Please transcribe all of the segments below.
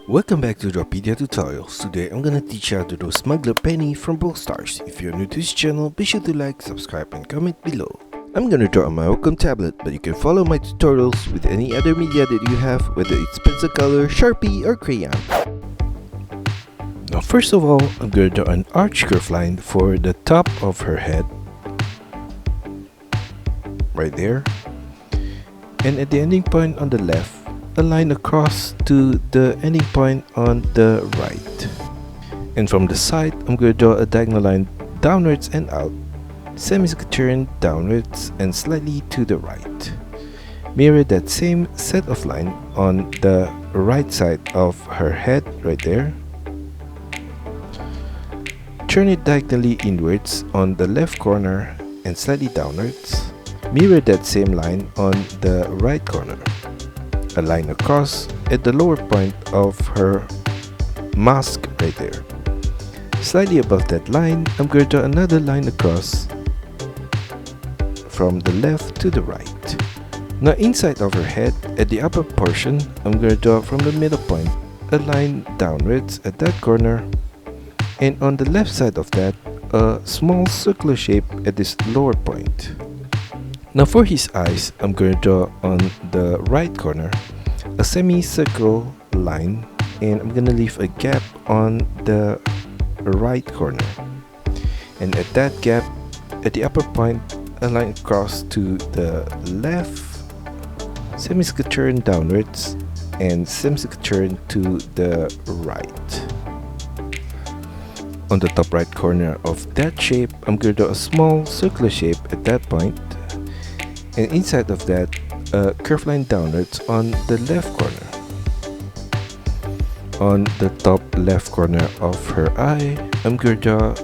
Welcome back to Drawpedia tutorials. Today I'm gonna teach you how to do Smuggler Penny from Brawl Stars. If you're new to this channel, be sure to like, subscribe and comment below. I'm gonna draw on my Wacom tablet, but you can follow my tutorials with any other media that you have, whether it's pencil color, Sharpie or crayon. Now first of all, I'm gonna draw an arch curve line for the top of her head. Right there. And at the ending point on the left, a line across to the ending point on the right. And from the side, I'm going to draw a diagonal line downwards and out, semi-circular downwards and slightly to the right. Mirror that same set of line on the right side of her head right there. Turn it diagonally inwards on the left corner and slightly downwards. Mirror that same line on the right corner. A line across at the lower point of her mask right there. Slightly above that line, I'm going to draw another line across from the left to the right. Now inside of her head, at the upper portion, I'm going to draw from the middle point a line downwards at that corner, and on the left side of that, a small circular shape at this lower point. Now for his eyes, I'm going to draw on the right corner a semicircle line, and I'm going to leave a gap on the right corner. And at that gap, at the upper point, a line across to the left, semicircular downwards, and semicircular to the right. On the top right corner of that shape, I'm going to draw a small circular shape at that point. And inside of that, a curved line downwards on the left corner. On the top left corner of her eye, I'm going to draw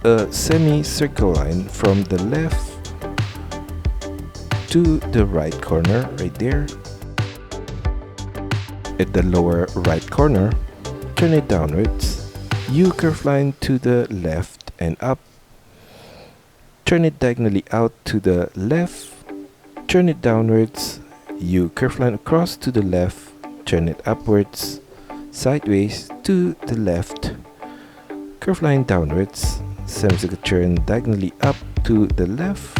a semi-circle line from the left to the right corner right there. At the lower right corner, turn it downwards. U curved line to the left and up. Turn it diagonally out to the left, turn it downwards, U curved line across to the left, turn it upwards, sideways to the left, curved line downwards, semicircular turn diagonally up to the left,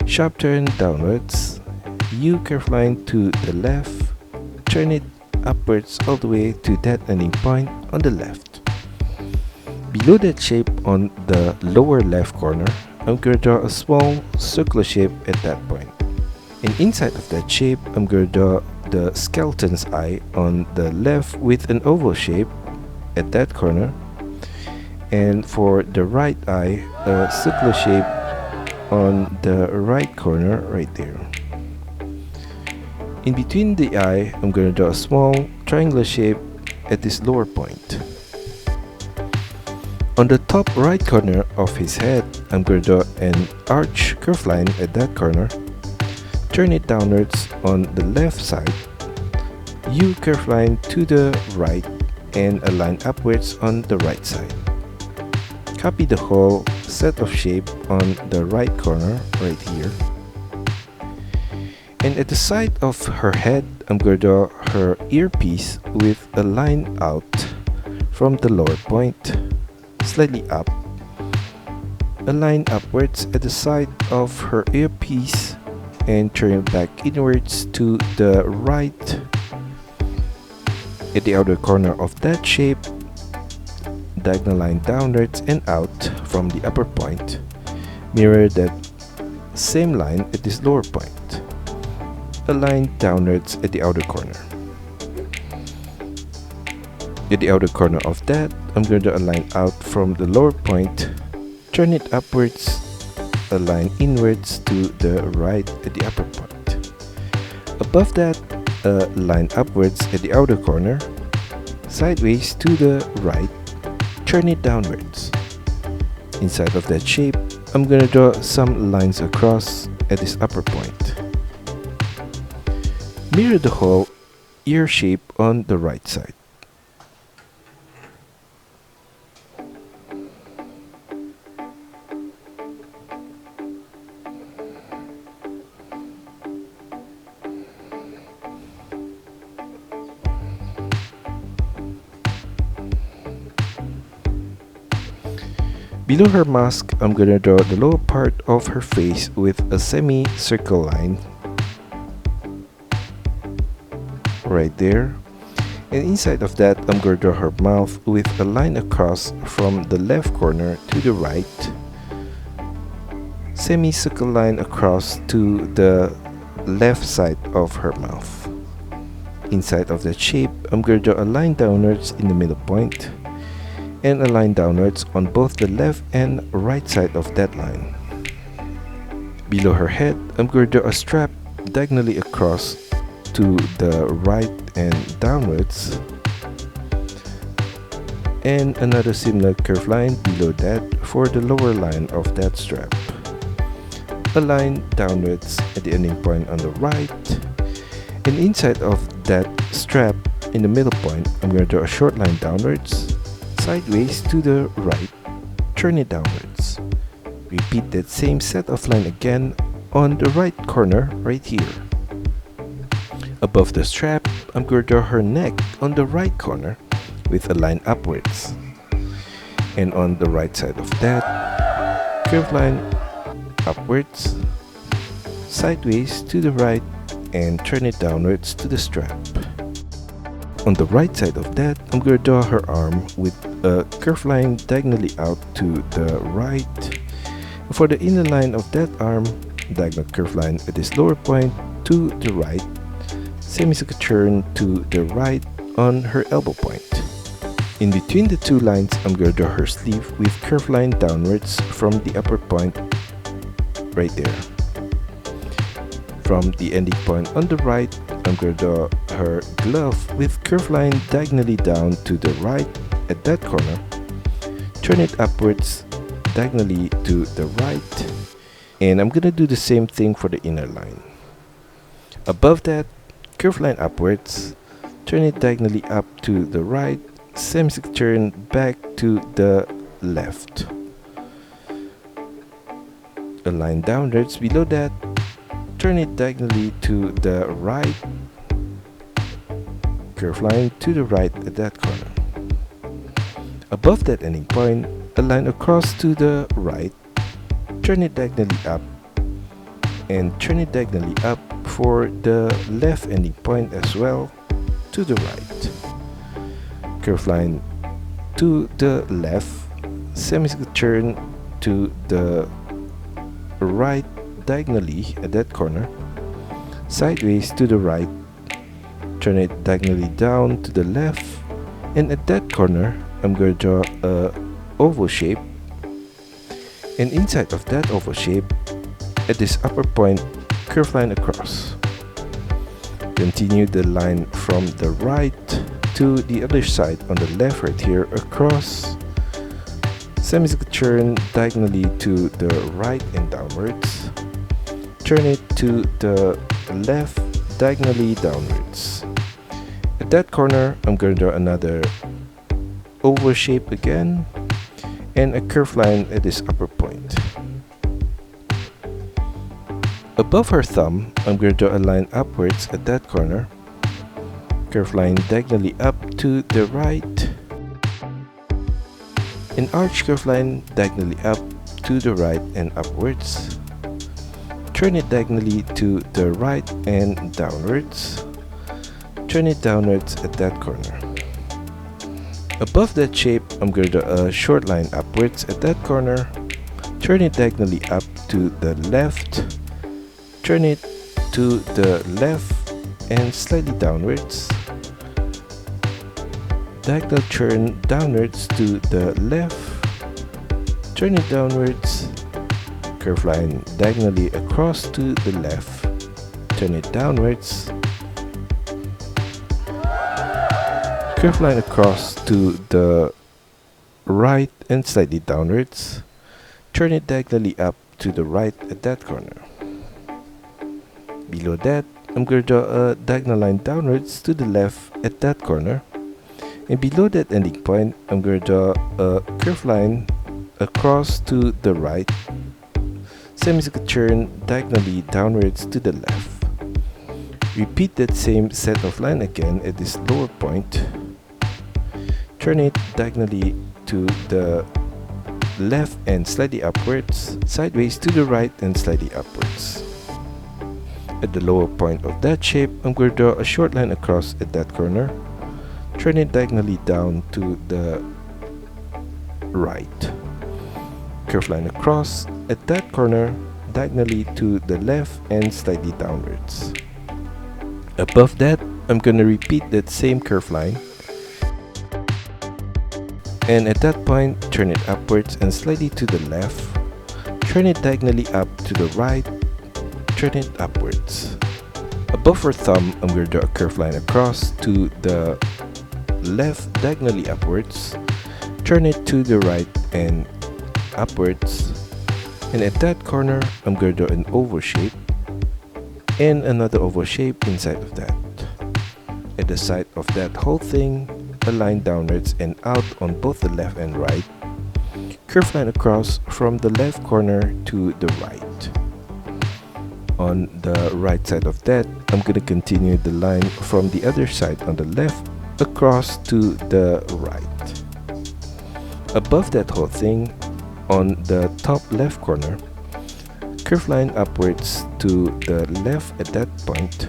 sharp turn downwards, U curved line to the left, turn it upwards all the way to that ending point on the left. Below that shape on the lower left corner, I'm going to draw a small circular shape at that point. And inside of that shape, I'm going to draw the skeleton's eye on the left with an oval shape at that corner. And for the right eye, a circular shape on the right corner right there. In between the eye, I'm going to draw a small triangular shape at this lower point. On the top right corner of his head, I'm going to draw an arch curved line at that corner. Turn it downwards on the left side. U curved line to the right and a line upwards on the right side. Copy the whole set of shape on the right corner right here. And at the side of her head, I'm going to draw her earpiece with a line out from the lower point. Slightly up, a line upwards at the side of her earpiece and turn it back inwards to the right. At the outer corner of that shape, diagonal line downwards and out from the upper point. Mirror that same line at this lower point. A line downwards at the outer corner. At the outer corner of that, I'm going to draw a line out from the lower point, turn it upwards, a line inwards to the right at the upper point. Above that, a line upwards at the outer corner, sideways to the right, turn it downwards. Inside of that shape, I'm going to draw some lines across at this upper point. Mirror the whole ear shape on the right side. Below her mask, I'm gonna draw the lower part of her face with a semi-circle line right there. And inside of that, I'm gonna draw her mouth with a line across from the left corner to the right. Semi-circle line across to the left side of her mouth. Inside of that shape, I'm gonna draw a line downwards in the middle point and a line downwards on both the left and right side of that line. Below her head, I'm going to draw a strap diagonally across to the right and downwards, and another similar curved line below that for the lower line of that strap. A line downwards at the ending point on the right, and inside of that strap in the middle point, I'm going to draw a short line downwards, sideways to the right, turn it downwards. Repeat that same set of line again on the right corner right here. Above the strap, I'm going to draw her neck on the right corner with a line upwards. And on the right side of that, curved line upwards, sideways to the right, and turn it downwards to the strap. On the right side of that, I'm going to draw her arm with a curved line diagonally out to the right. For the inner line of that arm, diagonal curved line at this lower point to the right, semicircle turn to the right on her elbow point. In between the two lines, I'm going to draw her sleeve with curved line downwards from the upper point right there. From the ending point on the right, I'm going to draw her glove with curved line diagonally down to the right at that corner. Turn it upwards diagonally to the right, and I'm going to do the same thing for the inner line. Above that, curved line upwards, turn it diagonally up to the right, semicircle turn back to the left. A line downwards below that, turn it diagonally to the right, curved line to the right at that corner. Above that ending point, a line across to the right, turn it diagonally up, and turn it diagonally up for the left ending point as well to the right. Curved line to the left, semicircle turn to the right diagonally at that corner, sideways to the right, turn it diagonally down to the left, and at that corner I'm going to draw a oval shape, and inside of that oval shape at this upper point, curved line across. Continue the line from the right to the other side on the left right here across, semicircle turn diagonally to the right and downwards, turn it to the left diagonally downwards. At that corner, I'm going to draw another oval shape again and a curved line at this upper point. Above her thumb, I'm going to draw a line upwards at that corner, curved line diagonally up to the right, an arch curved line diagonally up to the right and upwards, turn it diagonally to the right and downwards, turn it downwards at that corner. Above that shape, I'm going to draw a short line upwards at that corner, turn it diagonally up to the left, turn it to the left and slightly downwards, diagonal turn downwards to the left, turn it downwards, curved line diagonally across to the left, turn it downwards, curved line across to the right and slightly downwards, turn it diagonally up to the right at that corner. Below that, I'm going to draw a diagonal line downwards to the left at that corner, and below that ending point, I'm going to draw a curved line across to the right, semicircle turn diagonally downwards to the left. Repeat that same set of line again at this lower point, turn it diagonally to the left and slightly upwards, sideways to the right and slightly upwards. At the lower point of that shape, I'm going to draw a short line across at that corner, turn it diagonally down to the right. Curve line across at that corner, diagonally to the left and slightly downwards. Above that, I'm going to repeat that same curve line, and at that point turn it upwards and slightly to the left, turn it diagonally up to the right, turn it upwards. Above her thumb, I'm going to draw a curve line across to the left diagonally upwards, turn it to the right and upwards, and at that corner I'm going to draw an oval shape and another oval shape inside of that. At the side of that whole thing, a line downwards and out on both the left and right, curve line across from the left corner to the right. On the right side of that, I'm going to continue the line from the other side on the left across to the right. Above that whole thing, on the top left corner, curve line upwards to the left at that point,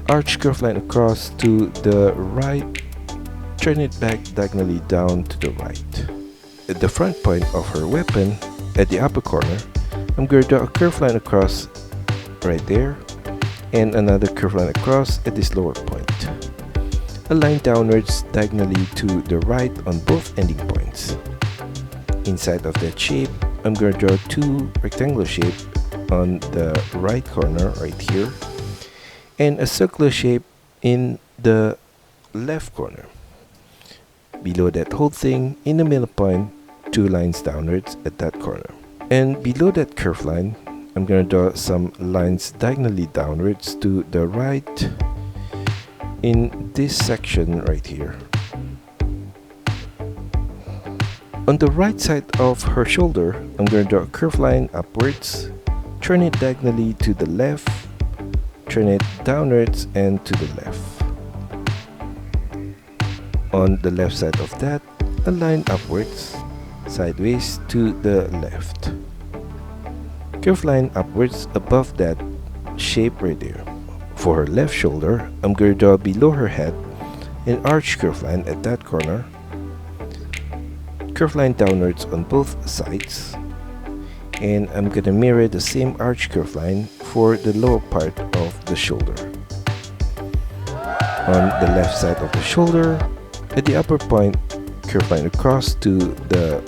arch curve line across to the right, turn it back diagonally down to the right. At the front point of her weapon, at the upper corner, I'm going to draw a curve line across right there, and another curve line across at this lower point. A line downwards diagonally to the right on both ending points. Inside of that shape, I'm going to draw two rectangular shapes on the right corner right here, and a circular shape in the left corner. Below that whole thing, in the middle point, two lines downwards at that corner. And below that curve line, I'm going to draw some lines diagonally downwards to the right in this section right here. On the right side of her shoulder, I'm going to draw a curve line upwards, turn it diagonally to the left, turn it downwards and to the left. On the left side of that, a line upwards, sideways to the left. Curve line upwards above that shape right there. For her left shoulder, I'm going to draw below her head an arch curve line at that corner, curve line downwards on both sides, and I'm going to mirror the same arch curve line for the lower part of the shoulder. On the left side of the shoulder, at the upper point, curve line across to the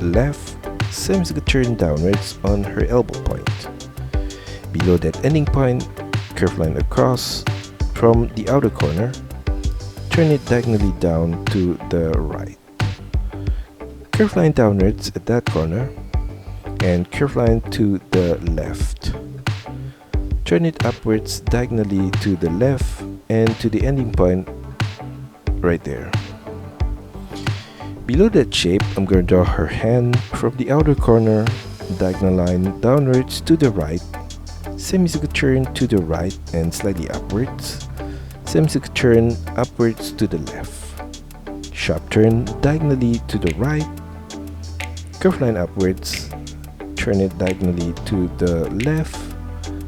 left, same as a turn downwards on her elbow point. Below that ending point, curve line across from the outer corner, turn it diagonally down to the right. Curve line downwards at that corner, and curve line to the left. Turn it upwards diagonally to the left and to the ending point right there. Below that shape, I'm going to draw her hand from the outer corner, diagonal line downwards to the right, semicircular turn to the right and slightly upwards, semicircular turn upwards to the left, sharp turn diagonally to the right, curve line upwards, turn it diagonally to the left,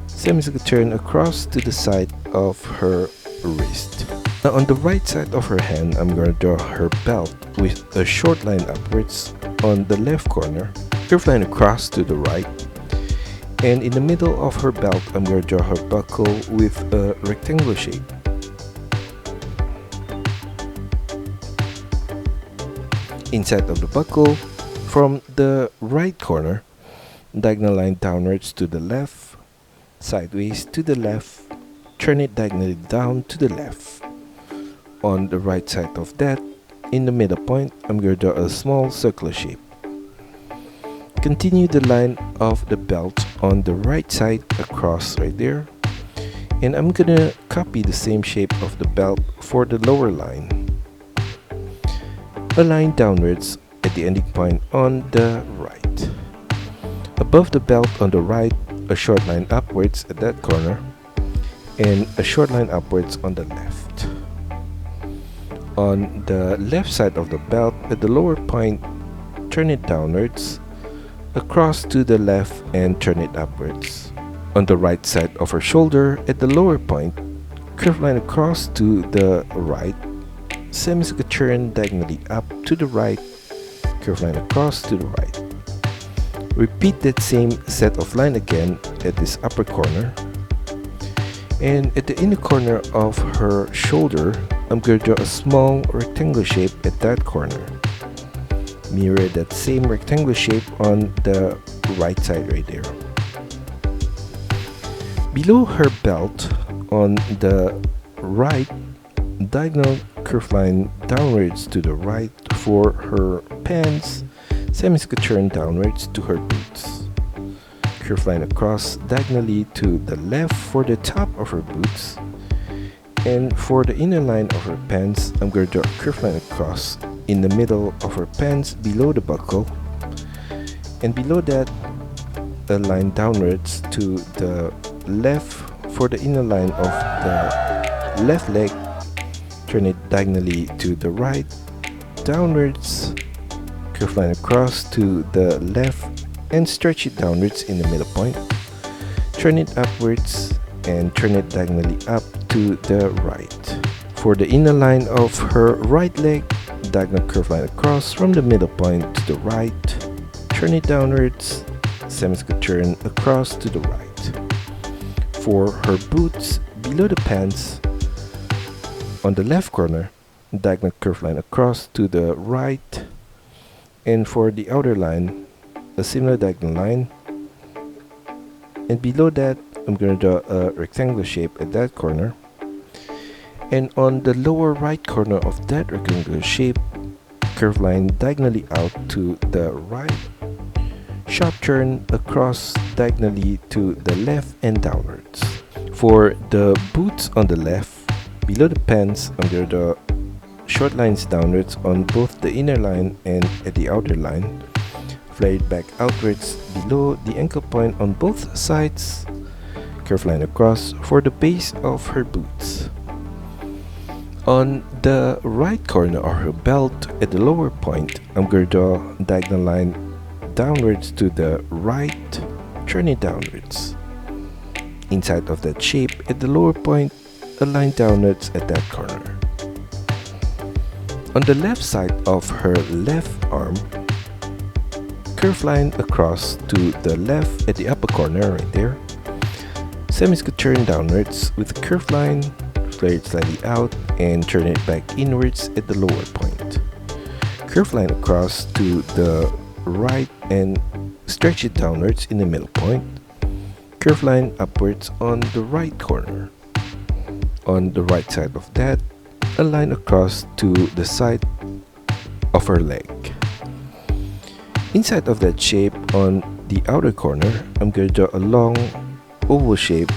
semicircular turn across to the side of her wrist. Now on the right side of her hand, I'm going to draw her belt with a short line upwards on the left corner, curve line across to the right, and in the middle of her belt, I'm going to draw her buckle with a rectangular shape. Inside of the buckle, from the right corner, diagonal line downwards to the left, sideways to the left, turn it diagonally down to the left. On the right side of that, in the middle point, I'm going to draw a small circular shape. Continue the line of the belt on the right side across right there, and I'm going to copy the same shape of the belt for the lower line. A line downwards at the ending point on the right. Above the belt on the right, a short line upwards at that corner, and a short line upwards on the left. On the left side of the belt, at the lower point, turn it downwards, across to the left and turn it upwards. On the right side of her shoulder at the lower point, curve line across to the right, semicircle turn diagonally up to the right, curve line across to the right. Repeat that same set of line again at this upper corner. And at the inner corner of her shoulder, I'm going to draw a small rectangular shape at that corner. Mirror that same rectangular shape on the right side right there. Below her belt, on the right, diagonal curve line downwards to the right for her pants, semicircle turn downwards to her boots. Curve line across diagonally to the left for the top of her boots. And for the inner line of her pants, I'm going to draw a curve line across in the middle of her pants below the buckle. And below that, a line downwards to the left for the inner line of the left leg. Turn it diagonally to the right, downwards, curve line across to the left and stretch it downwards in the middle point. Turn it upwards and turn it diagonally up to the right. For the inner line of her right leg, diagonal curve line across from the middle point to the right. Turn it downwards, semicircle turn across to the right. For her boots, below the pants, on the left corner, diagonal curve line across to the right. And for the outer line, a similar diagonal line. And below that, I'm going to draw a rectangular shape at that corner. And on the lower right corner of that rectangular shape, curve line diagonally out to the right. Sharp turn across diagonally to the left and downwards. For the boots on the left, below the pants, I'm going to draw short lines downwards on both the inner line and at the outer line. Flare it back outwards below the ankle point on both sides. Curve line across for the base of her boots. On the right corner of her belt at the lower point, I'm going to draw a diagonal line downwards to the right, turn it downwards. Inside of that shape at the lower point, a line downwards at that corner. On the left side of her left arm, curve line across to the left at the upper corner right there. Semicircle turn downwards with a curved line, flare it slightly out and turn it back inwards at the lower point. Curve line across to the right and stretch it downwards in the middle point. Curve line upwards on the right corner. On the right side of that, a line across to the side of her leg. Inside of that shape on the outer corner, I'm going to draw a long oval shape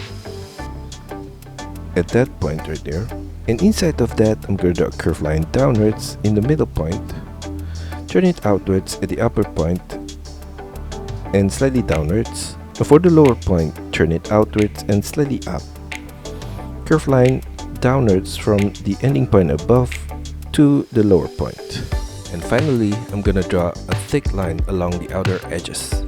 at that point right there. And inside of that, I'm going to draw a curved line downwards in the middle point. Turn it outwards at the upper point and slightly downwards. And for the lower point, turn it outwards and slightly up. Curved line downwards from the ending point above to the lower point. And finally, I'm gonna draw a thick line along the outer edges.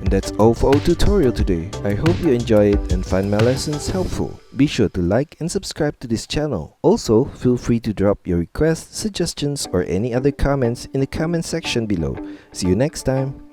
And that's all for our tutorial today. I hope you enjoy it and find my lessons helpful. Be sure to like and subscribe to this channel. Also, feel free to drop your requests, suggestions, or any other comments in the comment section below. See you next time.